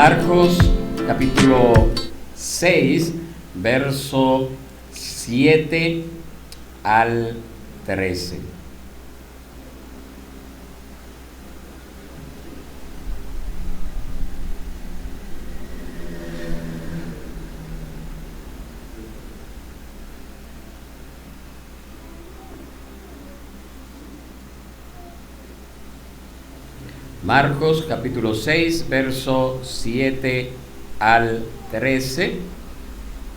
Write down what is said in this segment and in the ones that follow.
Marcos capítulo 6, verso 7 al 13. Marcos capítulo 6, verso 7 al 13.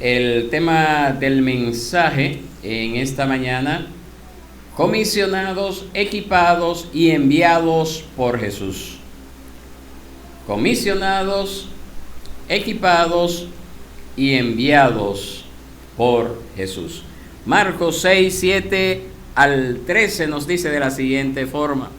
El tema del mensaje en esta mañana: comisionados, equipados y enviados por Jesús. Comisionados, equipados y enviados por Jesús. Marcos 6, 7 al 13 nos dice de la siguiente forma: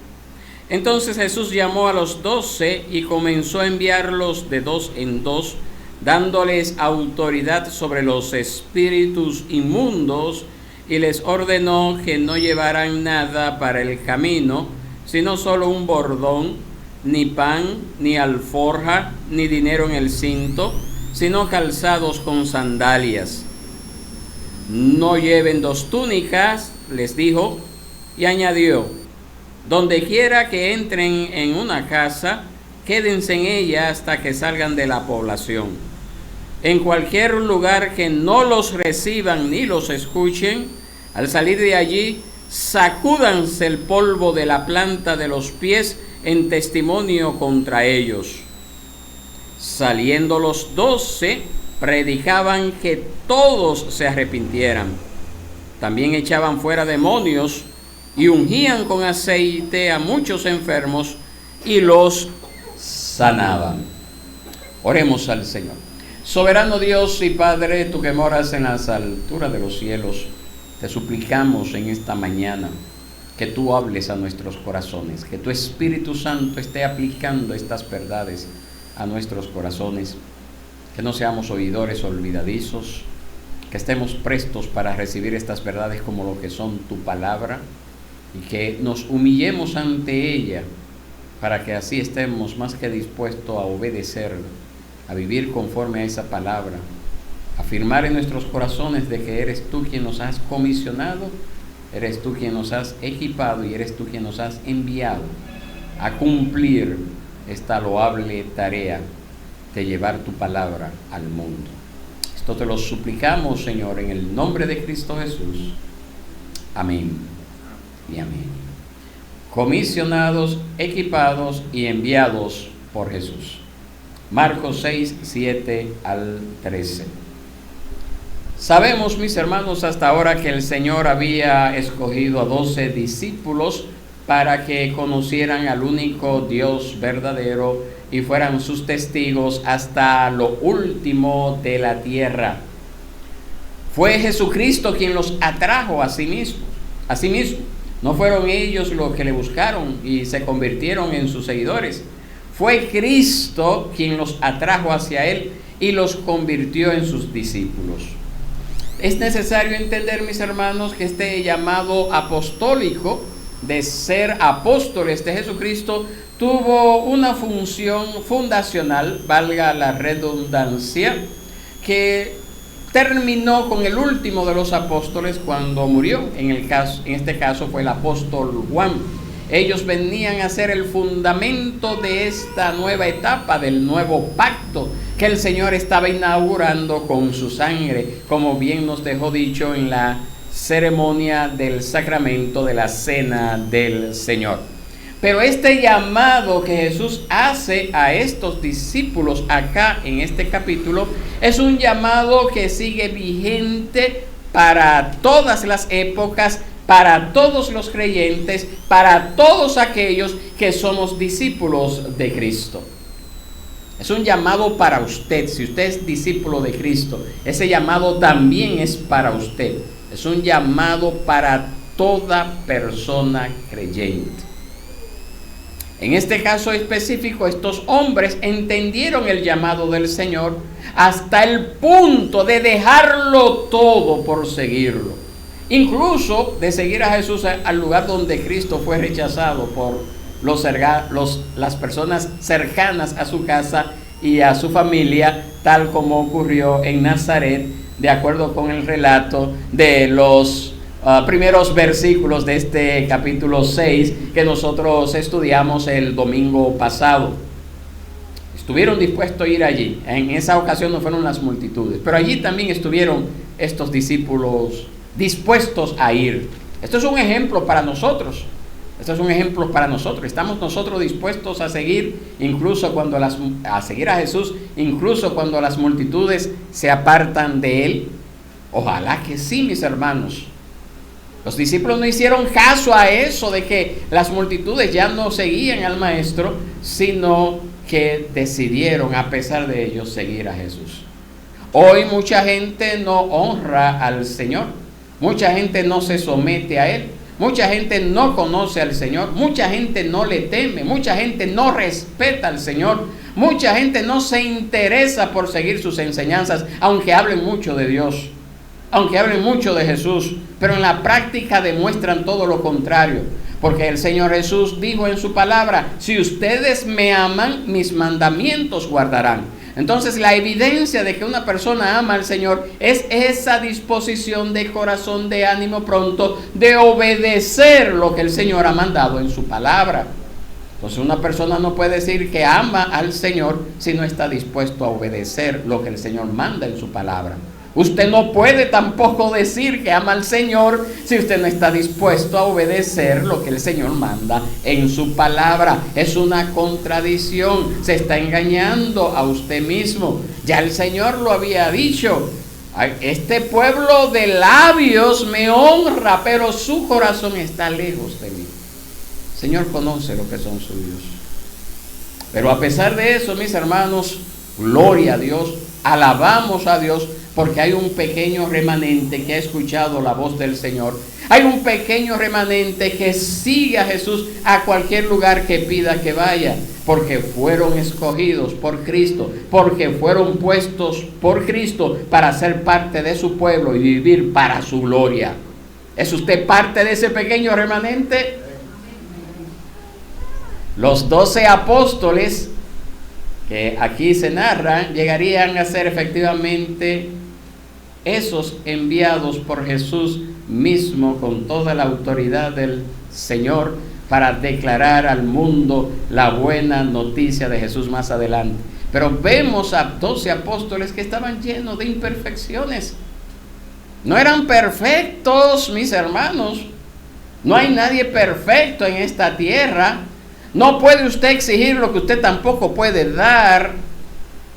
entonces Jesús llamó a los 12 y comenzó a enviarlos de dos en dos, dándoles autoridad sobre los espíritus inmundos, y les ordenó que no llevaran nada para el camino, sino solo un bordón, ni pan, ni alforja, ni dinero en el cinto, sino calzados con sandalias. No lleven 2 túnicas, les dijo, y añadió: donde quiera que entren en una casa, quédense en ella hasta que salgan de la población. En cualquier lugar que no los reciban ni los escuchen, al salir de allí, sacúdanse el polvo de la planta de los pies en testimonio contra ellos. Saliendo los 12, predicaban que todos se arrepintieran. También echaban fuera demonios y ungían con aceite a muchos enfermos y los sanaban. Oremos al Señor. Soberano Dios y Padre, tú que moras en las alturas de los cielos, te suplicamos en esta mañana que tú hables a nuestros corazones, que tu Espíritu Santo esté aplicando estas verdades a nuestros corazones, que no seamos oidores olvidadizos, que estemos prestos para recibir estas verdades como lo que son tu palabra, y que nos humillemos ante ella, para que así estemos más que dispuestos a obedecer, a vivir conforme a esa palabra, afirmar en nuestros corazones de que eres tú quien nos has comisionado, eres tú quien nos has equipado y eres tú quien nos has enviado a cumplir esta loable tarea de llevar tu palabra al mundo. Esto te lo suplicamos, Señor, en el nombre de Cristo Jesús. Amén y amén. Comisionados, equipados y enviados por Jesús. Marcos 6, 7 al 13. Sabemos, mis hermanos, hasta ahora que el Señor había escogido a 12 discípulos para que conocieran al único Dios verdadero y fueran sus testigos hasta lo último de la tierra. Fue Jesucristo quien los atrajo a sí mismo. No fueron ellos los que le buscaron y se convirtieron en sus seguidores. Fue Cristo quien los atrajo hacia Él y los convirtió en sus discípulos. Es necesario entender, mis hermanos, que este llamado apostólico de ser apóstoles de Jesucristo tuvo una función fundacional, valga la redundancia, que terminó con el último de los apóstoles cuando murió. En este caso fue el apóstol Juan. Ellos venían a ser el fundamento de esta nueva etapa, del nuevo pacto que el Señor estaba inaugurando con su sangre, como bien nos dejó dicho en la ceremonia del sacramento de la Cena del Señor. Pero este llamado que Jesús hace a estos discípulos acá en este capítulo es un llamado que sigue vigente para todas las épocas, para todos los creyentes, para todos aquellos que somos discípulos de Cristo. Es un llamado para usted. Si usted es discípulo de Cristo, ese llamado también es para usted. Es un llamado para toda persona creyente. En este caso específico, estos hombres entendieron el llamado del Señor hasta el punto de dejarlo todo por seguirlo. Incluso de seguir a Jesús al lugar donde Cristo fue rechazado por las personas cercanas a su casa y a su familia, tal como ocurrió en Nazaret, de acuerdo con el relato de los primeros versículos de este capítulo 6 que nosotros estudiamos el domingo pasado. Estuvieron dispuestos a ir allí. En esa ocasión no fueron las multitudes, pero allí también estuvieron estos discípulos dispuestos a ir. Esto es un ejemplo para nosotros. Esto es un ejemplo para nosotros. ¿Estamos nosotros dispuestos a seguir a seguir a Jesús, incluso cuando las multitudes se apartan de Él? Ojalá que sí, mis hermanos. Los discípulos no hicieron caso a eso de que las multitudes ya no seguían al Maestro, sino que decidieron, a pesar de ellos, seguir a Jesús. Hoy mucha gente no honra al Señor. Mucha gente no se somete a Él. Mucha gente no conoce al Señor, mucha gente no le teme, mucha gente no respeta al Señor, mucha gente no se interesa por seguir sus enseñanzas, aunque hablen mucho de Dios, aunque hablen mucho de Jesús, pero en la práctica demuestran todo lo contrario, porque el Señor Jesús dijo en su palabra: si ustedes me aman, mis mandamientos guardarán. Entonces la evidencia de que una persona ama al Señor es esa disposición de corazón, de ánimo pronto, de obedecer lo que el Señor ha mandado en su palabra. Entonces una persona no puede decir que ama al Señor si no está dispuesto a obedecer lo que el Señor manda en su palabra. Usted no puede tampoco decir que ama al Señor si usted no está dispuesto a obedecer lo que el Señor manda en su palabra. Es una contradicción. Se está engañando a usted mismo. Ya el Señor lo había dicho: este pueblo de labios me honra, pero su corazón está lejos de mí. El Señor conoce lo que son suyos. Pero a pesar de eso, mis hermanos, gloria a Dios, alabamos a Dios, porque hay un pequeño remanente que ha escuchado la voz del Señor. Hay un pequeño remanente que sigue a Jesús a cualquier lugar que pida que vaya, porque fueron escogidos por Cristo, porque fueron puestos por Cristo para ser parte de su pueblo y vivir para su gloria. ¿Es usted parte de ese pequeño remanente? Los 12 apóstoles que aquí se narran llegarían a ser efectivamente esos enviados por Jesús mismo con toda la autoridad del Señor para declarar al mundo la buena noticia de Jesús más adelante. Pero vemos a 12 apóstoles que estaban llenos de imperfecciones. No eran perfectos, mis hermanos. No hay nadie perfecto en esta tierra. No puede usted exigir lo que usted tampoco puede dar.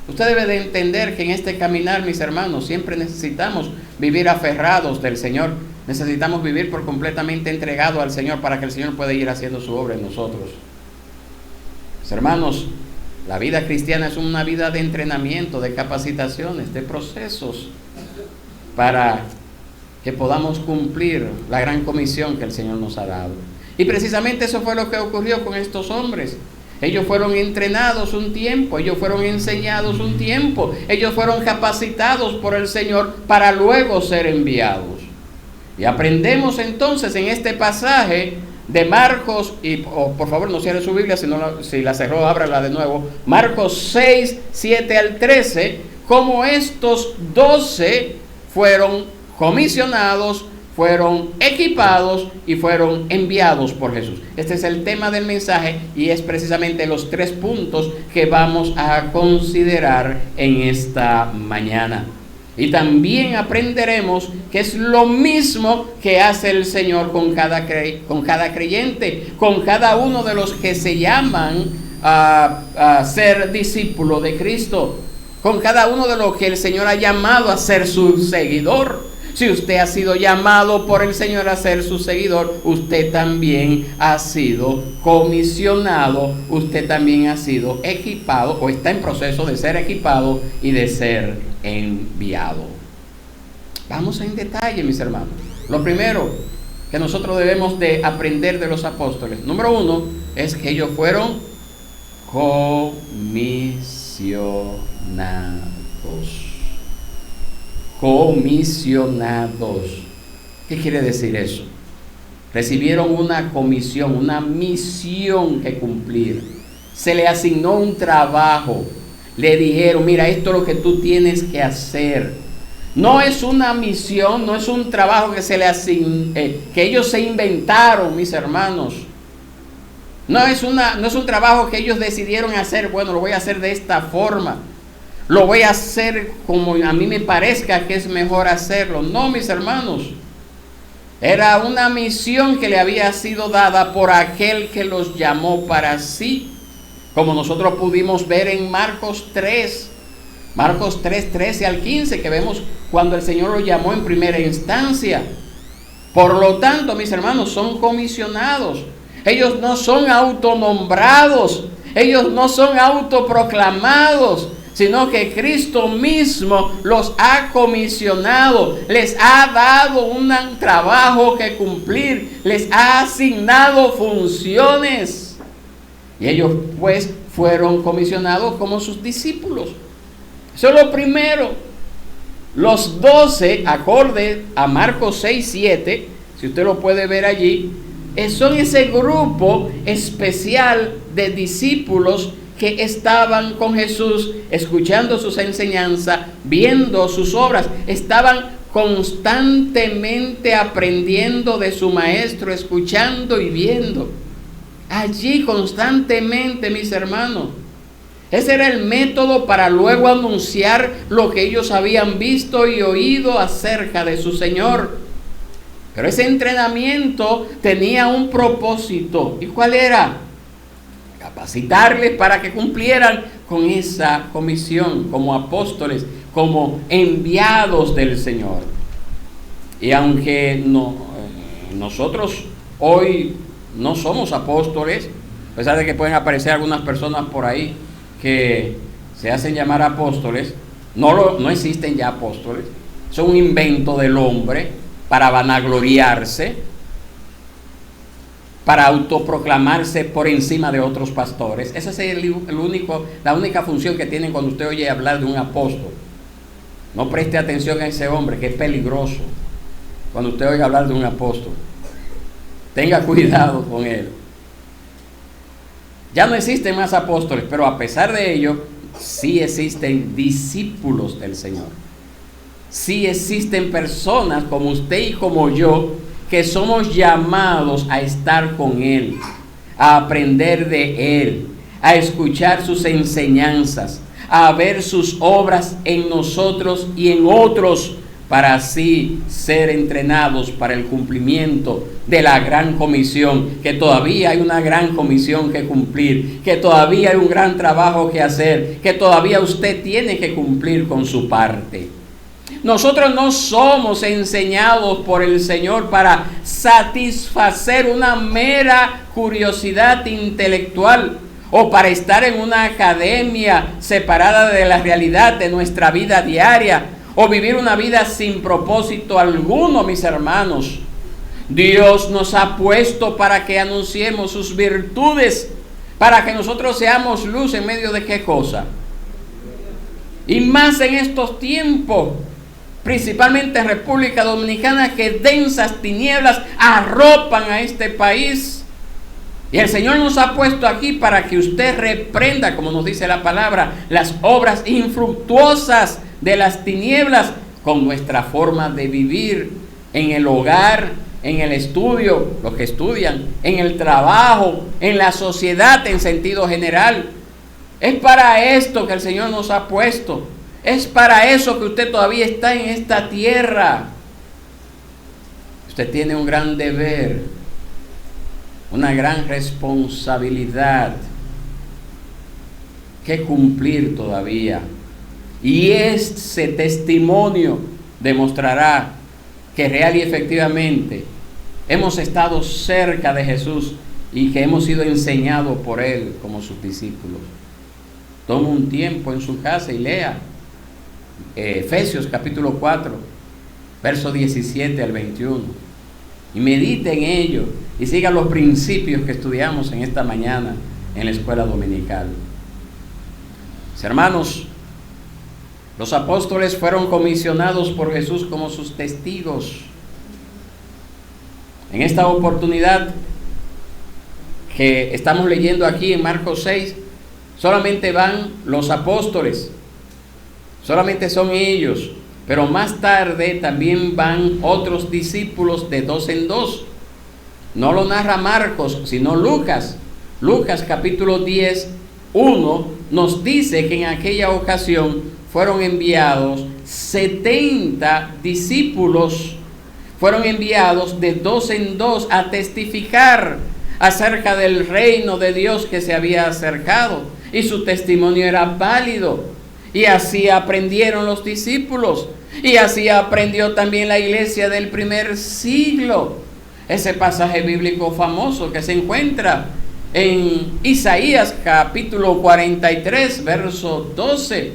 Usted debe de entender que en este caminar, mis hermanos, siempre necesitamos vivir aferrados del Señor. Necesitamos vivir por completamente entregado al Señor para que el Señor pueda ir haciendo su obra en nosotros. Mis hermanos, la vida cristiana es una vida de entrenamiento, de capacitaciones, de procesos para que podamos cumplir la gran comisión que el Señor nos ha dado. Y precisamente eso fue lo que ocurrió con estos hombres. Ellos fueron entrenados un tiempo, ellos fueron enseñados un tiempo, ellos fueron capacitados por el Señor para luego ser enviados. Y aprendemos entonces en este pasaje de Marcos, y por favor no cierre su Biblia, si la cerró, ábrala de nuevo, Marcos 6, 7 al 13, cómo estos 12 fueron comisionados, fueron equipados y fueron enviados por Jesús. Este es el tema del mensaje y es precisamente los 3 puntos que vamos a considerar en esta mañana. Y también aprenderemos que es lo mismo que hace el Señor con cada creyente, con cada uno de los que se llaman a ser discípulo de Cristo, con cada uno de los que el Señor ha llamado a ser su seguidor. Si usted ha sido llamado por el Señor a ser su seguidor, usted también ha sido comisionado, usted también ha sido equipado o está en proceso de ser equipado y de ser enviado. Vamos en detalle, mis hermanos. Lo primero que nosotros debemos de aprender de los apóstoles, número 1, es que ellos fueron comisionados. Comisionados. ¿Qué quiere decir eso? Recibieron una comisión, una misión que cumplir. Se le asignó un trabajo le dijeron, mira, esto es lo que tú tienes que hacer. No es una misión, no es un trabajo que ellos se inventaron, mis hermanos. No es un trabajo que ellos decidieron hacer, bueno, lo voy a hacer de esta forma. Lo voy a hacer como a mí me parezca que es mejor hacerlo. No, mis hermanos. Era una misión que le había sido dada por aquel que los llamó para sí. Como nosotros pudimos ver en Marcos 3, 13 al 15, que vemos cuando el Señor los llamó en primera instancia. Por lo tanto, mis hermanos, son comisionados. Ellos no son autonombrados, ellos no son autoproclamados, sino que Cristo mismo los ha comisionado, les ha dado un trabajo que cumplir, les ha asignado funciones. Y ellos pues fueron comisionados como sus discípulos. Eso es lo primero. Los 12, acorde a Marcos 6, 7, si usted lo puede ver allí, son ese grupo especial de discípulos que estaban con Jesús, escuchando sus enseñanzas, viendo sus obras, estaban constantemente aprendiendo de su maestro, escuchando y viendo. Allí constantemente, mis hermanos. Ese era el método para luego anunciar lo que ellos habían visto y oído acerca de su Señor. Pero ese entrenamiento tenía un propósito. ¿Y cuál era? Capacitarles para que cumplieran con esa comisión como apóstoles, como enviados del Señor. Y aunque nosotros hoy no somos apóstoles, a pesar de que pueden aparecer algunas personas por ahí que se hacen llamar apóstoles, no existen ya apóstoles, son un invento del hombre para vanagloriarse, para autoproclamarse por encima de otros pastores. Esa es la única función que tienen cuando usted oye hablar de un apóstol. No preste atención a ese hombre, que es peligroso cuando usted oiga hablar de un apóstol. Tenga cuidado con él. Ya no existen más apóstoles, pero a pesar de ello, sí existen discípulos del Señor. Sí existen personas como usted y como yo, que somos llamados a estar con Él, a aprender de Él, a escuchar sus enseñanzas, a ver sus obras en nosotros y en otros, para así ser entrenados para el cumplimiento de la gran comisión, que todavía hay una gran comisión que cumplir, que todavía hay un gran trabajo que hacer, que todavía usted tiene que cumplir con su parte. Nosotros no somos enseñados por el Señor para satisfacer una mera curiosidad intelectual o para estar en una academia separada de la realidad de nuestra vida diaria o vivir una vida sin propósito alguno, mis hermanos. Dios nos ha puesto para que anunciemos sus virtudes, para que nosotros seamos luz en medio de qué cosa. Y más en estos tiempos, principalmente en República Dominicana, que densas tinieblas arropan a este país. Y el Señor nos ha puesto aquí para que usted reprenda, como nos dice la palabra, las obras infructuosas de las tinieblas con nuestra forma de vivir en el hogar, en el estudio, los que estudian, en el trabajo, en la sociedad en sentido general. Es para esto que el Señor nos ha puesto. Es para eso que usted todavía está en esta tierra. Usted tiene un gran deber, una gran responsabilidad que cumplir todavía. Y ese testimonio demostrará que real y efectivamente hemos estado cerca de Jesús y que hemos sido enseñados por Él como sus discípulos. Tome un tiempo en su casa y lea Efesios capítulo 4, verso 17 al 21. Y medite en ello y siga los principios que estudiamos en esta mañana en la escuela dominical. Mis hermanos, los apóstoles fueron comisionados por Jesús como sus testigos. En esta oportunidad que estamos leyendo aquí en Marcos 6, solamente van los apóstoles, solamente son ellos, pero más tarde también van otros discípulos de dos en dos. No lo narra Marcos, sino Lucas. Lucas capítulo 10, 1 nos dice que en aquella ocasión fueron enviados 70 discípulos, fueron enviados de dos en dos a testificar acerca del reino de Dios que se había acercado, y su testimonio era válido, y así aprendieron los discípulos, y así aprendió también la iglesia del primer siglo. Ese pasaje bíblico famoso que se encuentra en Isaías capítulo 43, verso 12.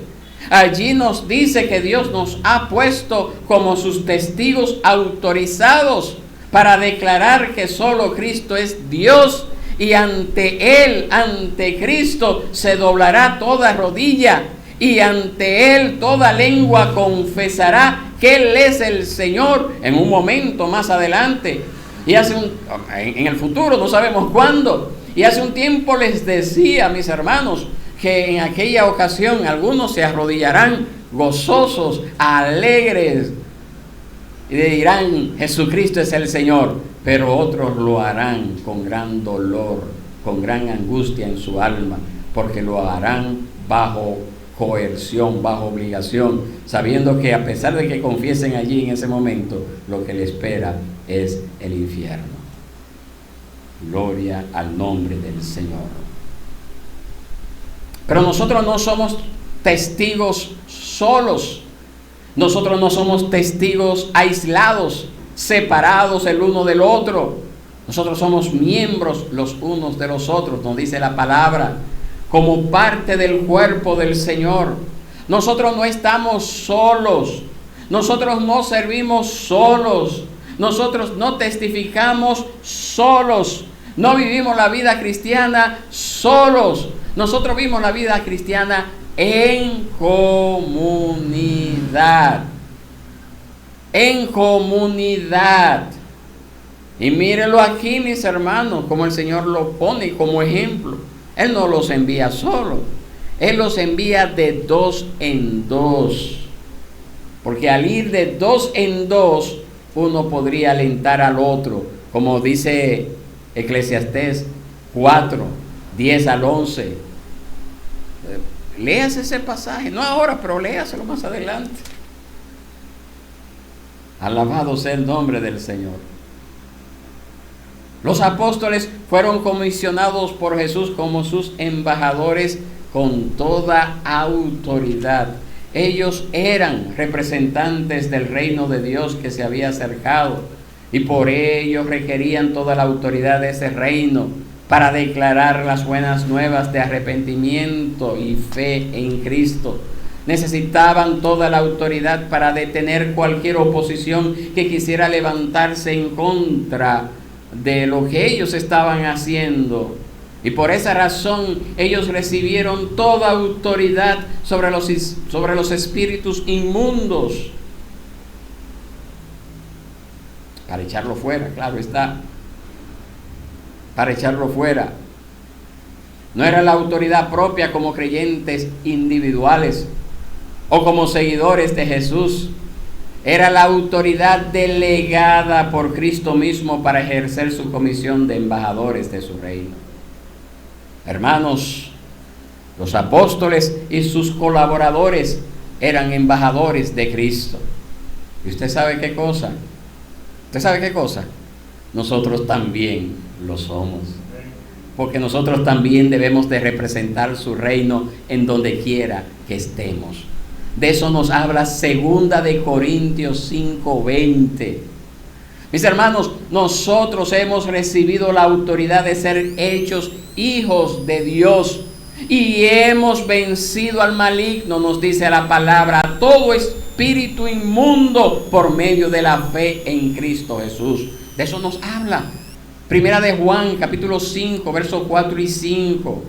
Allí nos dice que Dios nos ha puesto como sus testigos autorizados para declarar que solo Cristo es Dios, y ante Él, ante Cristo, se doblará toda rodilla, y ante Él toda lengua confesará que Él es el Señor, en un momento más adelante. Y en el futuro, no sabemos cuándo. Y hace un tiempo les decía, mis hermanos, que en aquella ocasión algunos se arrodillarán gozosos, alegres, y dirán: Jesucristo es el Señor. Pero otros lo harán con gran dolor, con gran angustia en su alma, porque lo harán bajo coerción, bajo obligación, sabiendo que a pesar de que confiesen allí en ese momento, lo que le espera es el infierno. Gloria al nombre del Señor. Pero nosotros no somos testigos solos. Nosotros no somos testigos aislados, separados el uno del otro. Nosotros somos miembros los unos de los otros, nos dice la palabra, como parte del cuerpo del Señor. Nosotros no estamos solos. Nosotros no servimos solos. Nosotros no testificamos solos. No vivimos la vida cristiana solos. Nosotros vivimos la vida cristiana en comunidad. En comunidad. Y mírenlo aquí, mis hermanos, como el Señor lo pone como ejemplo. Él no los envía solo. Él los envía de dos en dos. Porque al ir de dos en dos, uno podría alentar al otro, como dice Eclesiastés 4, 10 al 11. Léase ese pasaje, no ahora, pero léaselo más adelante. Alabado sea el nombre del Señor. Los apóstoles fueron comisionados por Jesús como sus embajadores con toda autoridad. Ellos eran representantes del reino de Dios que se había acercado, y por ello requerían toda la autoridad de ese reino para declarar las buenas nuevas de arrepentimiento y fe en Cristo. Necesitaban toda la autoridad para detener cualquier oposición que quisiera levantarse en contra de lo que ellos estaban haciendo. Y por esa razón ellos recibieron toda autoridad sobre los espíritus inmundos, para echarlo fuera, claro está, para echarlo fuera. No era la autoridad propia como creyentes individuales o como seguidores de Jesús. Era la autoridad delegada por Cristo mismo para ejercer su comisión de embajadores de su reino. Hermanos, los apóstoles y sus colaboradores eran embajadores de Cristo. ¿Y usted sabe qué cosa? ¿Usted sabe qué cosa? Nosotros también lo somos. Porque nosotros también debemos de representar su reino en donde quiera que estemos. De eso nos habla 2 de Corintios 5:20. Mis hermanos, nosotros hemos recibido la autoridad de ser hechos hijos de Dios y hemos vencido al maligno, nos dice la palabra, todo espíritu inmundo por medio de la fe en Cristo Jesús. De eso nos habla. Primera de Juan, capítulo 5, versos 4 y 5.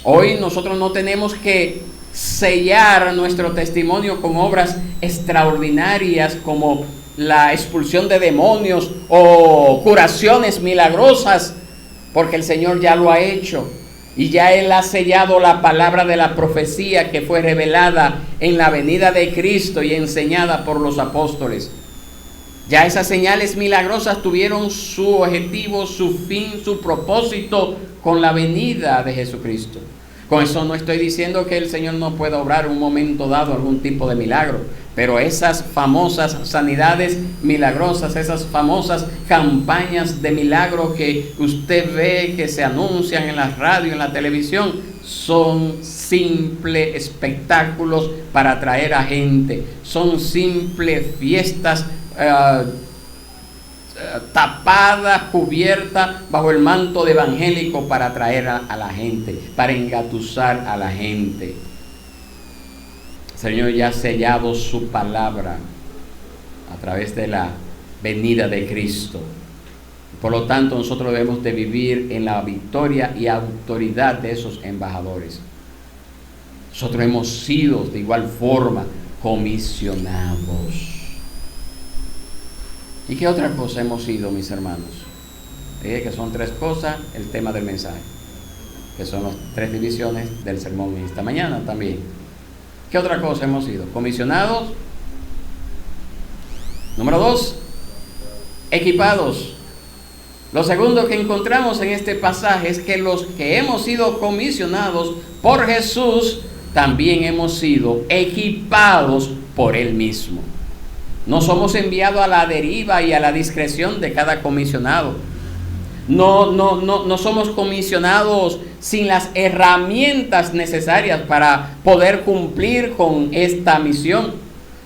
Hoy nosotros no tenemos que sellar nuestro testimonio con obras extraordinarias como la expulsión de demonios o curaciones milagrosas porque el Señor ya lo ha hecho. Y ya Él ha sellado la palabra de la profecía que fue revelada en la venida de Cristo y enseñada por los apóstoles. Ya esas señales milagrosas tuvieron su objetivo, su fin, su propósito con la venida de Jesucristo. Con eso no estoy diciendo que el Señor no pueda obrar en un momento dado algún tipo de milagro, pero esas famosas sanidades milagrosas, esas famosas campañas de milagro que usted ve que se anuncian en la radio, en la televisión, son simples espectáculos para atraer a gente, son simples fiestas tapada, cubierta bajo el manto de evangélico para atraer a la gente, para engatusar a la gente. El Señor ya ha sellado su palabra a través de la venida de Cristo. Por lo tanto, nosotros debemos de vivir en la victoria y autoridad de esos embajadores. Nosotros hemos sido de igual forma comisionados. ¿Y qué otra cosa hemos sido, mis hermanos? Dije que son 3 cosas, el tema del mensaje, que son las 3 divisiones del sermón esta mañana también. ¿Qué otra cosa hemos sido? Comisionados. Número 2, equipados. Lo segundo que encontramos en este pasaje es que los que hemos sido comisionados por Jesús, también hemos sido equipados por Él mismo. No somos enviados a la deriva y a la discreción de cada comisionado. No somos comisionados sin las herramientas necesarias para poder cumplir con esta misión.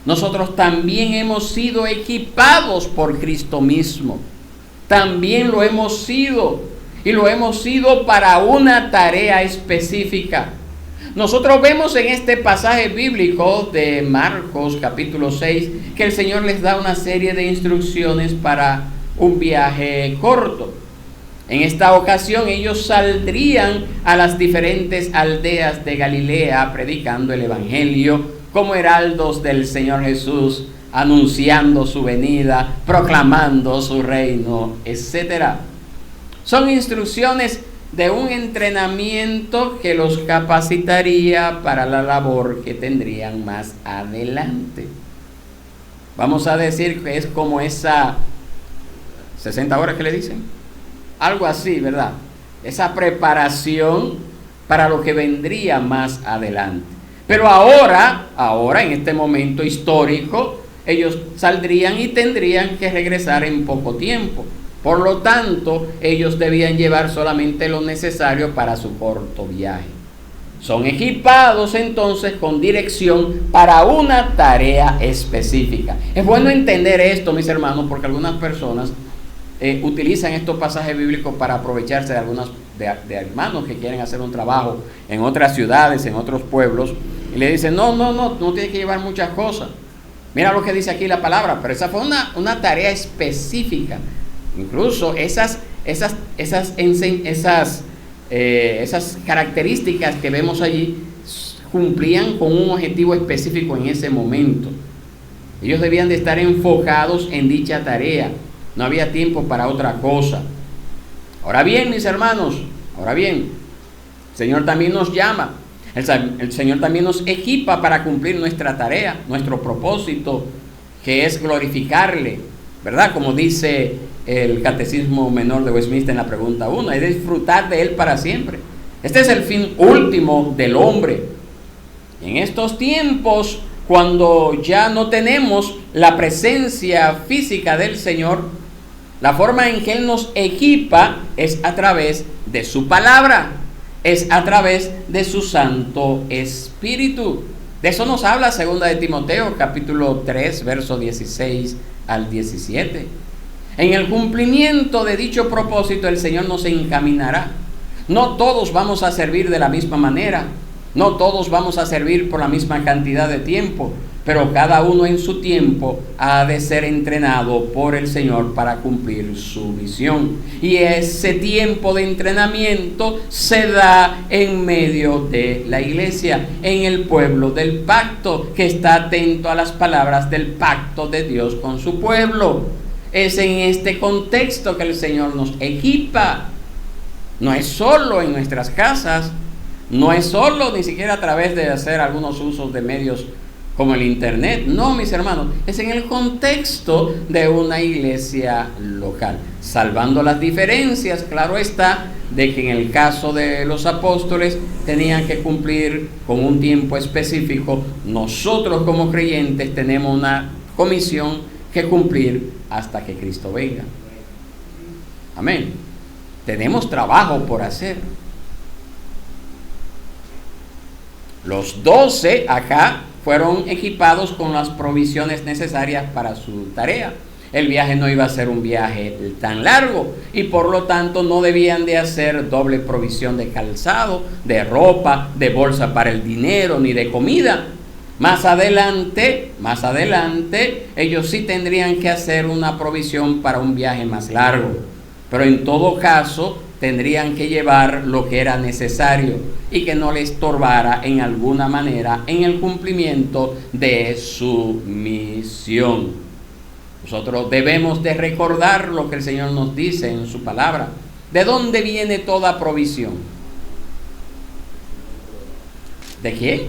Nosotros también hemos sido equipados por Cristo mismo. También lo hemos sido, y lo hemos sido para una tarea específica. Nosotros vemos en este pasaje bíblico de Marcos capítulo 6 que el Señor les da una serie de instrucciones para un viaje corto. En esta ocasión ellos saldrían a las diferentes aldeas de Galilea predicando el evangelio como heraldos del Señor Jesús, anunciando su venida, proclamando su reino, etc. Son instrucciones de un entrenamiento que los capacitaría para la labor que tendrían más adelante. Vamos a decir que es como esa 60 horas que le dicen, algo así, ¿verdad? Esa preparación para lo que vendría más adelante. Pero ahora en este momento histórico, ellos saldrían y tendrían que regresar en poco tiempo. Por lo tanto, ellos debían llevar solamente lo necesario para su corto viaje. Son equipados entonces con dirección para una tarea específica. Es bueno entender esto, mis hermanos, porque algunas personas utilizan estos pasajes bíblicos para aprovecharse de hermanos que quieren hacer un trabajo en otras ciudades, en otros pueblos, y le dicen, no tiene que llevar muchas cosas. Mira lo que dice aquí la palabra, pero esa fue una tarea específica. Incluso esas características que vemos allí cumplían con un objetivo específico en ese momento. Ellos debían de estar enfocados en dicha tarea. No había tiempo para otra cosa. Ahora bien, mis hermanos, el Señor también nos llama. El Señor también nos equipa para cumplir nuestra tarea, nuestro propósito, que es glorificarle, ¿verdad? Como dice el Catecismo Menor de Westminster en la pregunta 1, es disfrutar de Él para siempre. Este es el fin último del hombre. En estos tiempos, cuando ya no tenemos la presencia física del Señor, la forma en que Él nos equipa es a través de su palabra, es a través de su Santo Espíritu. De eso nos habla 2 de Timoteo, capítulo 3, verso 16 al 17. En el cumplimiento de dicho propósito, el Señor nos encaminará. No todos vamos a servir de la misma manera, no todos vamos a servir por la misma cantidad de tiempo, pero cada uno en su tiempo ha de ser entrenado por el Señor para cumplir su misión. Y ese tiempo de entrenamiento se da en medio de la iglesia, en el pueblo del pacto, que está atento a las palabras del pacto de Dios con su pueblo. Es en este contexto que el Señor nos equipa. No es solo en nuestras casas, no es solo ni siquiera a través de hacer algunos usos de medios como el internet. No, mis hermanos, es en el contexto de una iglesia local, salvando las diferencias, claro está, de que en el caso de los apóstoles tenían que cumplir con un tiempo específico. Nosotros como creyentes tenemos una comisión que cumplir hasta que Cristo venga. Amén. Tenemos trabajo por hacer. Los 12 acá fueron equipados con las provisiones necesarias para su tarea. El viaje no iba a ser un viaje tan largo y por lo tanto no debían de hacer doble provisión de calzado, de ropa, de bolsa para el dinero ni de comida. Más adelante, ellos sí tendrían que hacer una provisión para un viaje más largo, pero en todo caso tendrían que llevar lo que era necesario y que no les estorbara en alguna manera en el cumplimiento de su misión. Nosotros debemos de recordar lo que el Señor nos dice en su palabra. ¿De dónde viene toda provisión? ¿De quién?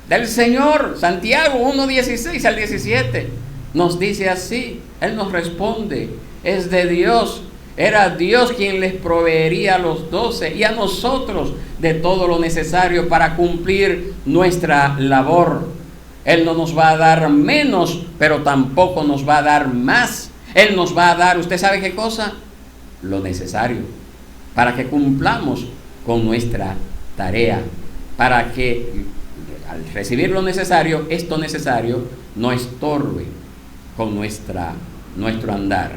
Del Señor. Santiago 1:16 al 17 nos dice así. Él nos responde, es de Dios. Era Dios quien les proveería a los 12 y a nosotros de todo lo necesario para cumplir nuestra labor. Él no nos va a dar menos, pero tampoco nos va a dar más. Él nos va a dar, ¿usted sabe qué cosa? Lo necesario para que cumplamos con nuestra tarea, para que al recibir lo necesario, esto necesario no estorbe con nuestro andar.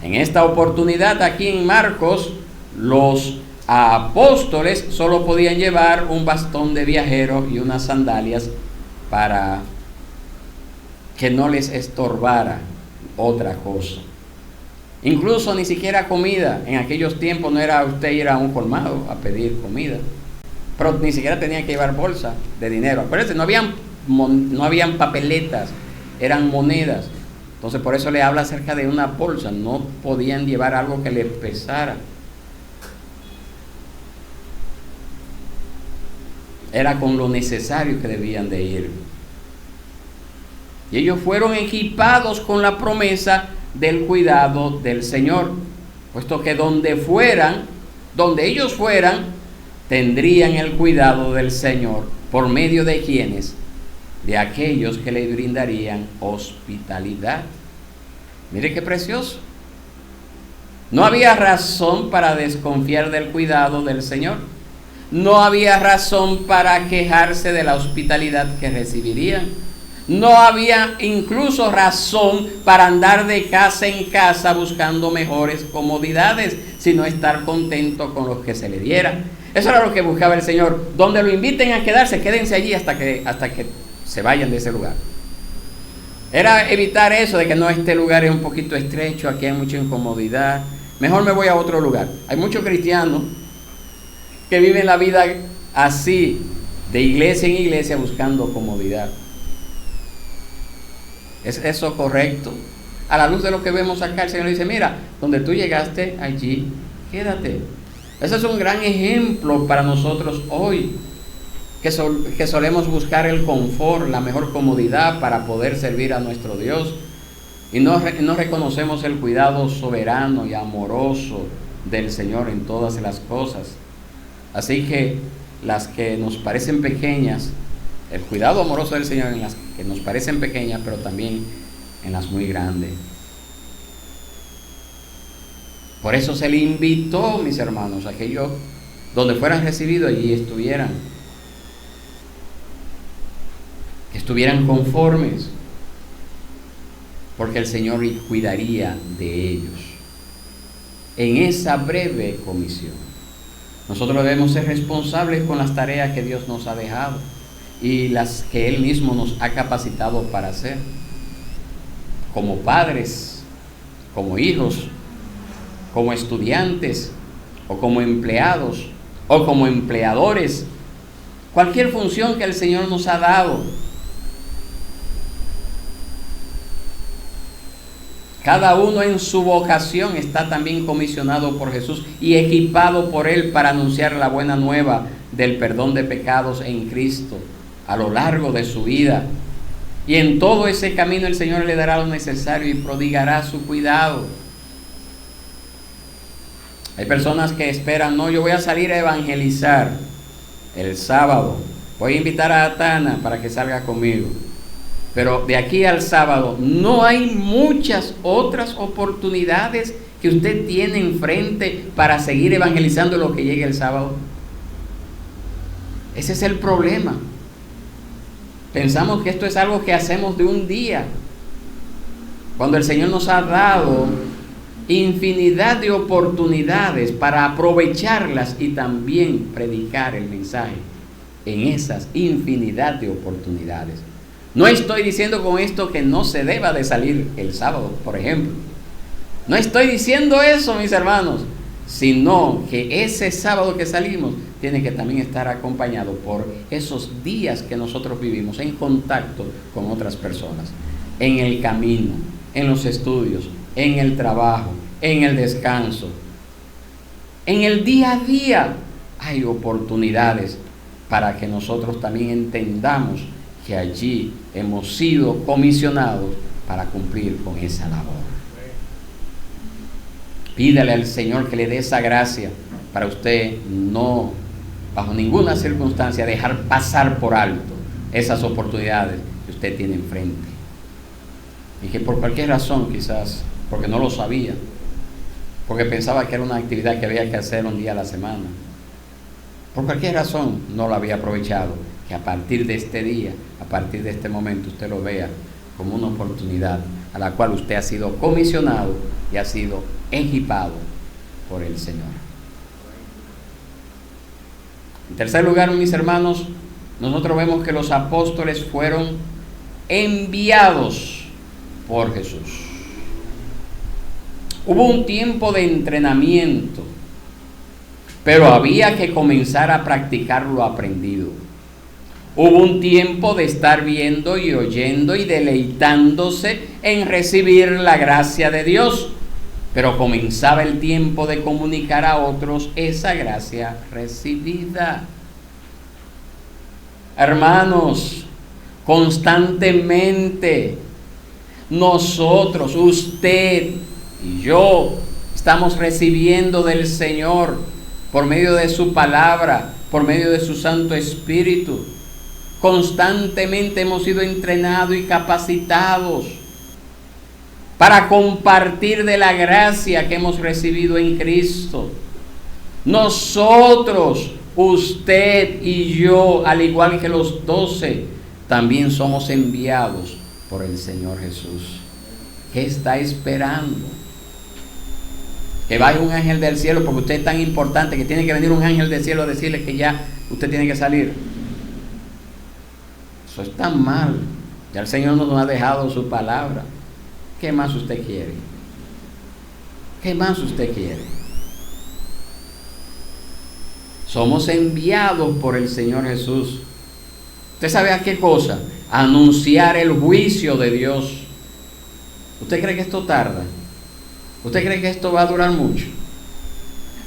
En esta oportunidad aquí en Marcos, los apóstoles solo podían llevar un bastón de viajero y unas sandalias para que no les estorbara otra cosa. Incluso ni siquiera comida. En aquellos tiempos no era usted ir a un colmado a pedir comida, pero ni siquiera tenían que llevar bolsa de dinero. Acuérdense, no habían papeletas, eran monedas. Entonces por eso le habla acerca de una bolsa. No podían llevar algo que les pesara. Era con lo necesario que debían de ir. Y ellos fueron equipados con la promesa del cuidado del Señor, puesto que donde ellos fueran, tendrían el cuidado del Señor. ¿Por medio de quiénes? De aquellos que le brindarían hospitalidad. Mire qué precioso. No había razón para desconfiar del cuidado del Señor. No había razón para quejarse de la hospitalidad que recibirían. No había incluso razón para andar de casa en casa buscando mejores comodidades, sino estar contento con lo que se le diera. Eso era lo que buscaba el Señor. Donde lo inviten a quedarse, quédense allí hasta que se vayan de ese lugar. Era evitar eso de que no, este lugar es un poquito estrecho, aquí hay mucha incomodidad, mejor me voy a otro lugar. Hay muchos cristianos que viven la vida así, de iglesia en iglesia, buscando comodidad. ¿Es eso correcto? A la luz de lo que vemos acá, el Señor dice, mira, donde tú llegaste, allí quédate. Ese es un gran ejemplo para nosotros hoy, que solemos buscar el confort, la mejor comodidad para poder servir a nuestro Dios, y no reconocemos el cuidado soberano y amoroso del Señor en todas las cosas. Así que las que nos parecen pequeñas, el cuidado amoroso del Señor en las que nos parecen pequeñas, pero también en las muy grandes. Por eso se le invitó, mis hermanos, a que ellos, donde fueran recibidos, allí estuvieran conformes, porque el Señor cuidaría de ellos en esa breve comisión. Nosotros debemos ser responsables con las tareas que Dios nos ha dejado y las que Él mismo nos ha capacitado para hacer, como padres, como hijos, como estudiantes, o como empleados, o como empleadores. Cualquier función que el Señor nos ha dado, Cada uno en su vocación está también comisionado por Jesús y equipado por Él para anunciar la buena nueva del perdón de pecados en Cristo a lo largo de su vida. Y en todo ese camino el Señor le dará lo necesario y prodigará su cuidado. Hay personas que esperan, no, yo voy a salir a evangelizar el sábado. Voy a invitar a Atana para que salga conmigo. Pero de aquí al sábado no hay muchas otras oportunidades que usted tiene enfrente para seguir evangelizando lo que llegue el sábado. Ese es el problema. Pensamos que esto es algo que hacemos de un día, cuando el Señor nos ha dado infinidad de oportunidades para aprovecharlas y también predicar el mensaje en esas infinidad de oportunidades. No estoy diciendo con esto que no se deba de salir el sábado, por ejemplo. No estoy diciendo eso, mis hermanos, sino que ese sábado que salimos tiene que también estar acompañado por esos días que nosotros vivimos en contacto con otras personas, en el camino, en los estudios, en el trabajo, en el descanso. En el día a día hay oportunidades para que nosotros también entendamos que allí hemos sido comisionados para cumplir con esa labor. Pídale al Señor que le dé esa gracia para usted no, bajo ninguna circunstancia, dejar pasar por alto esas oportunidades que usted tiene enfrente. Y que por cualquier razón, quizás porque no lo sabía, porque pensaba que era una actividad que había que hacer un día a la semana, por cualquier razón no lo había aprovechado, que a partir de este día, a partir de este momento, usted lo vea como una oportunidad a la cual usted ha sido comisionado y ha sido equipado por el Señor. En tercer lugar, mis hermanos, nosotros vemos que los apóstoles fueron enviados por Jesús. Hubo un tiempo de entrenamiento, pero había que comenzar a practicar lo aprendido. Hubo un tiempo de estar viendo y oyendo y deleitándose en recibir la gracia de Dios, pero comenzaba el tiempo de comunicar a otros esa gracia recibida. Hermanos, constantemente nosotros, usted y yo, estamos recibiendo del Señor por medio de su palabra, por medio de su Santo Espíritu. Constantemente hemos sido entrenados y capacitados para compartir de la gracia que hemos recibido en Cristo. Nosotros, usted y yo, al igual que los 12, también somos enviados por el Señor Jesús. ¿Qué está esperando? Que vaya un ángel del cielo, porque usted es tan importante que tiene que venir un ángel del cielo a decirle que ya usted tiene que salir. Eso está mal. Ya el Señor nos ha dejado su palabra. ¿Qué más usted quiere? ¿Qué más usted quiere? Somos enviados por el Señor Jesús. ¿Usted sabe a qué cosa? A anunciar el juicio de Dios. ¿Usted cree que esto tarda? ¿Usted cree que esto va a durar mucho?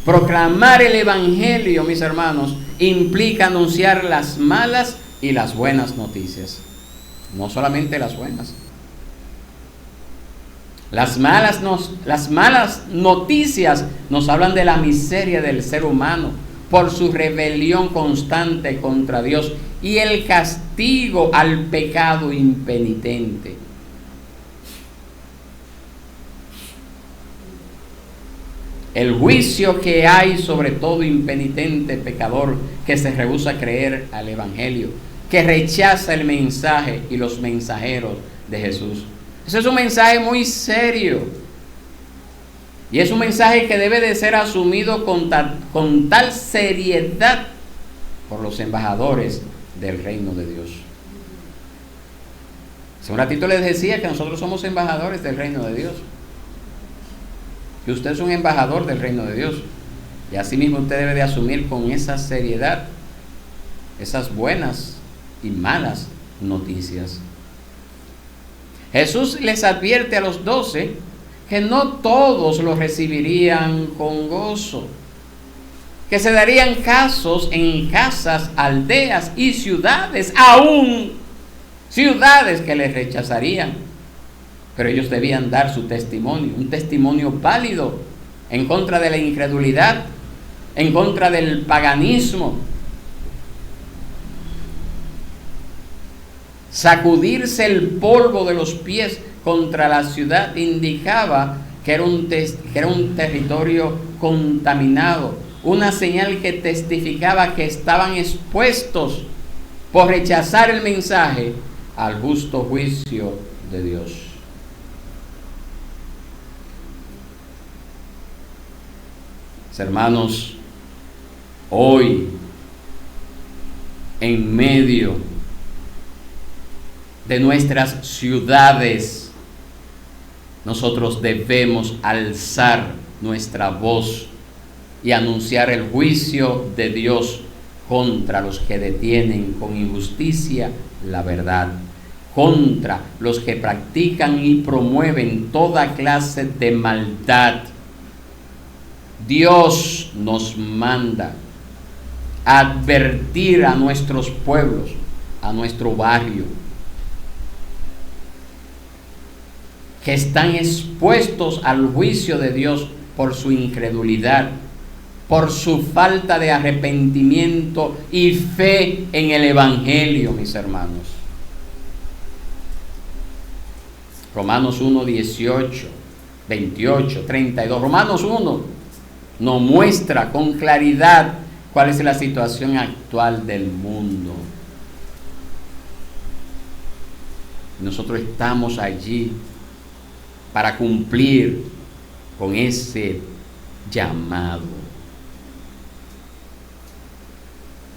Proclamar el Evangelio, mis hermanos, implica anunciar las malas y las buenas noticias. No solamente las buenas. Las malas noticias nos hablan de la miseria del ser humano por su rebelión constante contra Dios y el castigo al pecado impenitente. El juicio que hay sobre todo impenitente pecador que se rehúsa a creer al Evangelio, que rechaza el mensaje y los mensajeros de Jesús. Ese es un mensaje muy serio. Y es un mensaje que debe de ser asumido con tal seriedad por los embajadores del reino de Dios. Hace un ratito les decía que nosotros somos embajadores del reino de Dios. Que usted es un embajador del reino de Dios. Y así mismo usted debe de asumir con esa seriedad esas buenas y malas noticias. Jesús les advierte a los 12 que no todos lo recibirían con gozo, que se darían casos en casas, aldeas y ciudades, aún ciudades que les rechazarían, pero ellos debían dar su testimonio, un testimonio válido en contra de la incredulidad, en contra del paganismo. Sacudirse el polvo de los pies contra la ciudad indicaba que era un territorio contaminado, una señal que testificaba que estaban expuestos por rechazar el mensaje al justo juicio de Dios. Hermanos, hoy, en medio de nuestras ciudades, nosotros debemos alzar nuestra voz y anunciar el juicio de Dios contra los que detienen con injusticia la verdad, contra los que practican y promueven toda clase de maldad. Dios nos manda a advertir a nuestros pueblos, a nuestro barrio, que están expuestos al juicio de Dios por su incredulidad, por su falta de arrepentimiento y fe en el Evangelio, mis hermanos. Romanos 1, 18, 28, 32. Romanos 1 nos muestra con claridad cuál es la situación actual del mundo. Nosotros estamos allí para cumplir con ese llamado.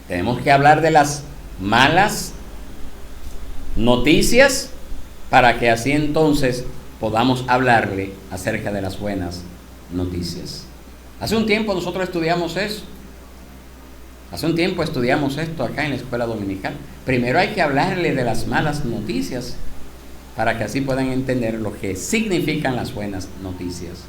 Tenemos que hablar de las malas noticias para que así entonces podamos hablarle acerca de las buenas noticias. Hace un tiempo nosotros estudiamos eso. Hace un tiempo estudiamos esto acá en la escuela dominical. Primero hay que hablarle de las malas noticias para que así puedan entender lo que significan las buenas noticias.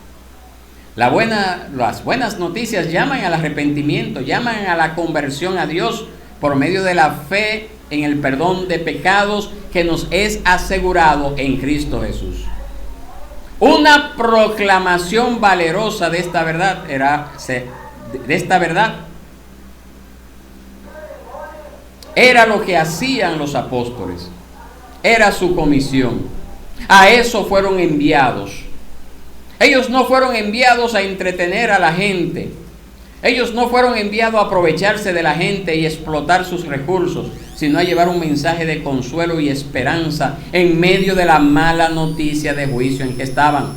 Las buenas noticias llaman al arrepentimiento, llaman a la conversión a Dios por medio de la fe en el perdón de pecados que nos es asegurado en Cristo Jesús. Una proclamación valerosa de esta verdad era lo que hacían los apóstoles, era su comisión. A eso fueron enviados. Ellos no fueron enviados a entretener a la gente. Ellos no fueron enviados a aprovecharse de la gente y explotar sus recursos, sino a llevar un mensaje de consuelo y esperanza en medio de la mala noticia de juicio en que estaban.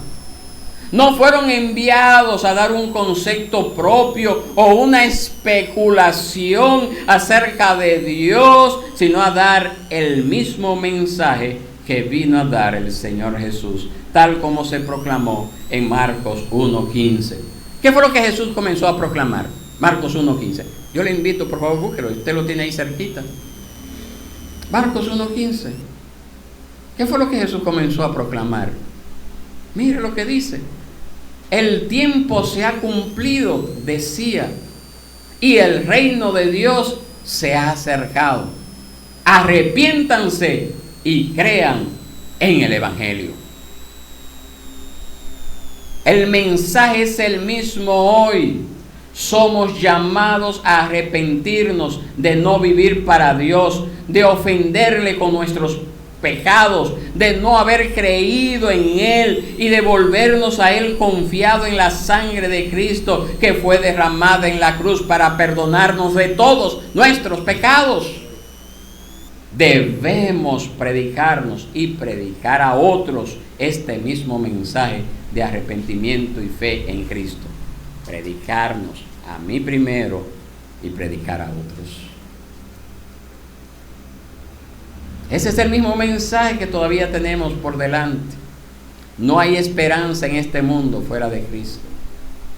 No fueron enviados a dar un concepto propio o una especulación acerca de Dios, sino a dar el mismo mensaje que vino a dar el Señor Jesús, tal como se proclamó en Marcos 1:15. ¿Qué fue lo que Jesús comenzó a proclamar? Marcos 1:15. Yo le invito, por favor, búsquelo, usted lo tiene ahí cerquita. Marcos 1:15. ¿Qué fue lo que Jesús comenzó a proclamar? Mire lo que dice. El tiempo se ha cumplido, decía, y el reino de Dios se ha acercado. Arrepiéntanse y crean en el Evangelio. El mensaje es el mismo hoy. Somos llamados a arrepentirnos de no vivir para Dios, de ofenderle con nuestros pecados, de no haber creído en Él y de volvernos a Él confiado en la sangre de Cristo que fue derramada en la cruz para perdonarnos de todos nuestros pecados. Debemos predicarnos y predicar a otros este mismo mensaje de arrepentimiento y fe en Cristo. Predicarnos a mí primero y predicar a otros. Ese es el mismo mensaje que todavía tenemos por delante. No hay esperanza en este mundo fuera de Cristo.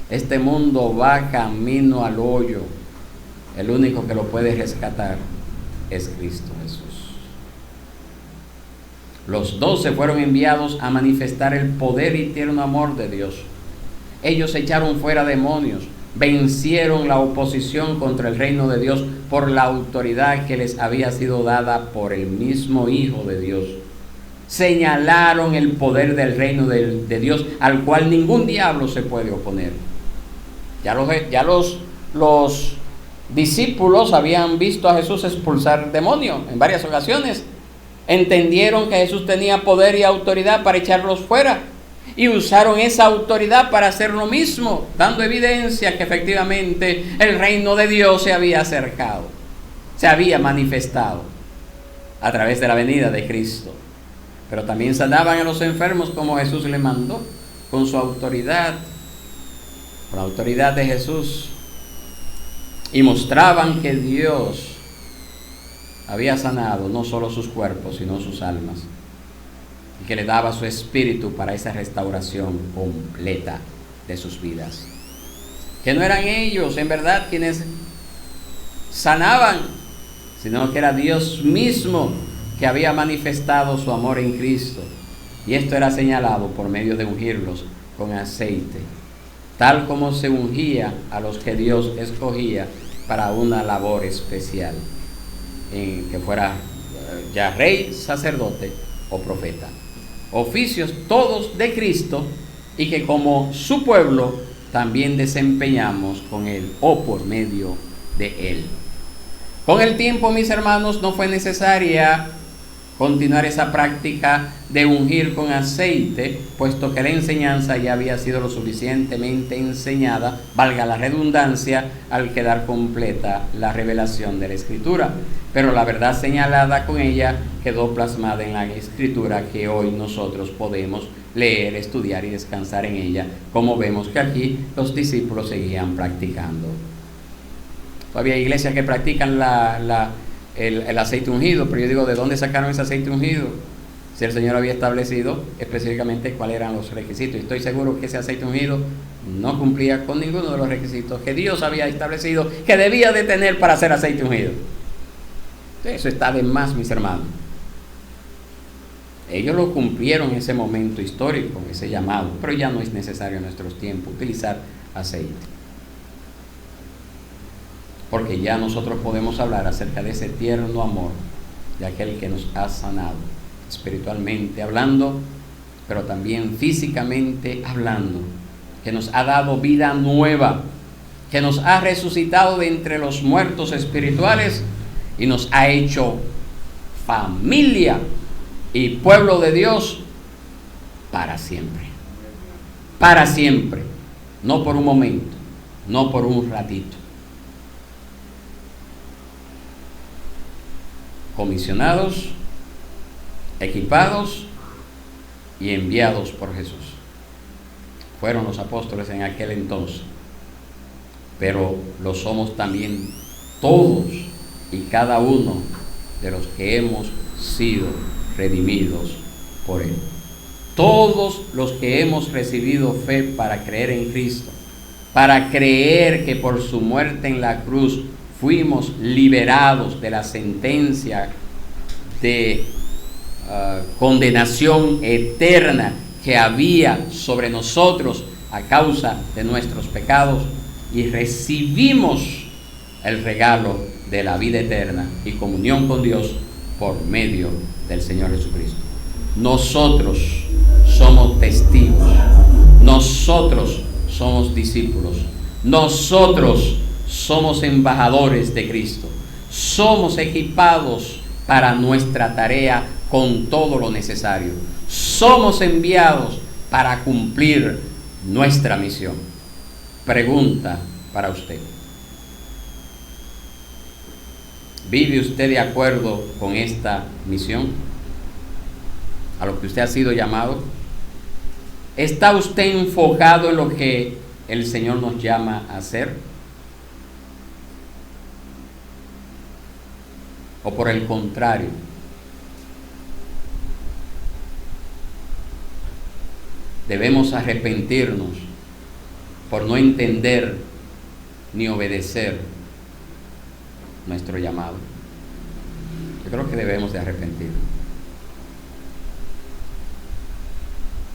Este mundo va camino al hoyo. El único que lo puede rescatar es Cristo Jesús. Los 12 fueron enviados a manifestar el poder y tierno amor de Dios. Ellos echaron fuera demonios, vencieron la oposición contra el reino de Dios por la autoridad que les había sido dada por el mismo Hijo de Dios. Señalaron el poder del reino de Dios, al cual ningún diablo se puede oponer. Ya los discípulos habían visto a Jesús expulsar demonios en varias ocasiones. Entendieron que Jesús tenía poder y autoridad para echarlos fuera, y usaron esa autoridad para hacer lo mismo, dando evidencia que efectivamente el reino de Dios se había acercado, se había manifestado a través de la venida de Cristo. Pero también sanaban a los enfermos como Jesús le mandó, con su autoridad, con la autoridad de Jesús, y mostraban que Dios había sanado no solo sus cuerpos, sino sus almas, y que le daba su espíritu para esa restauración completa de sus vidas. Que no eran ellos en verdad quienes sanaban, sino que era Dios mismo que había manifestado su amor en Cristo, y esto era señalado por medio de ungirlos con aceite, tal como se ungía a los que Dios escogía para una labor especial, en que fuera ya rey, sacerdote o profeta, oficios todos de Cristo, y que como su pueblo también desempeñamos con Él o por medio de Él. Con el tiempo, mis hermanos, no fue necesaria continuar esa práctica de ungir con aceite, puesto que la enseñanza ya había sido lo suficientemente enseñada, valga la redundancia, al quedar completa la revelación de la Escritura. Pero la verdad señalada con ella quedó plasmada en la Escritura, que hoy nosotros podemos leer, estudiar y descansar en ella, como vemos que aquí los discípulos seguían practicando. Todavía hay iglesias que practican el aceite ungido, pero yo digo, ¿de dónde sacaron ese aceite ungido? Si el Señor había establecido específicamente cuáles eran los requisitos. Y estoy seguro que ese aceite ungido no cumplía con ninguno de los requisitos que Dios había establecido que debía de tener para hacer aceite ungido. Eso está de más, mis hermanos. Ellos lo cumplieron en ese momento histórico, ese llamado, pero ya no es necesario en nuestros tiempos utilizar aceite, porque ya nosotros podemos hablar acerca de ese tierno amor de aquel que nos ha sanado, espiritualmente hablando, pero también físicamente hablando, que nos ha dado vida nueva, que nos ha resucitado de entre los muertos espirituales y nos ha hecho familia y pueblo de Dios para siempre. Para siempre, no por un momento, no por un ratito. Comisionados, equipados y enviados por Jesús. Fueron los apóstoles en aquel entonces, pero lo somos también todos y cada uno de los que hemos sido redimidos por Él. Todos los que hemos recibido fe para creer en Cristo, para creer que por su muerte en la cruz fuimos liberados de la sentencia de condenación eterna que había sobre nosotros a causa de nuestros pecados, y recibimos el regalo de la vida eterna y comunión con Dios por medio del Señor Jesucristo. Nosotros somos testigos, nosotros somos discípulos, nosotros somos embajadores de Cristo, somos equipados para nuestra tarea con todo lo necesario, somos enviados para cumplir nuestra misión. Pregunta para usted: ¿vive usted de acuerdo con esta misión, a lo que usted ha sido llamado? ¿Está usted enfocado en lo que el Señor nos llama a hacer? ¿O por el contrario, debemos arrepentirnos por no entender ni obedecer nuestro llamado? Yo creo que debemos de arrepentirnos.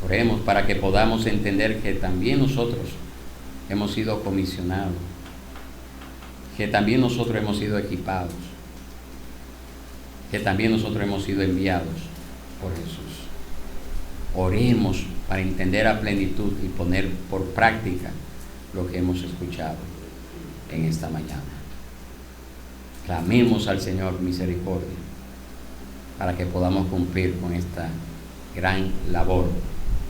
Oremos para que podamos entender que también nosotros hemos sido comisionados, que también nosotros hemos sido equipados, que también nosotros hemos sido enviados por Jesús. Oremos para entender a plenitud y poner por práctica lo que hemos escuchado en esta mañana. Clamemos al Señor misericordia para que podamos cumplir con esta gran labor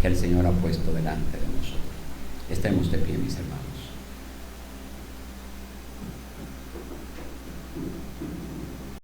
que el Señor ha puesto delante de nosotros. Estemos de pie, mis hermanos.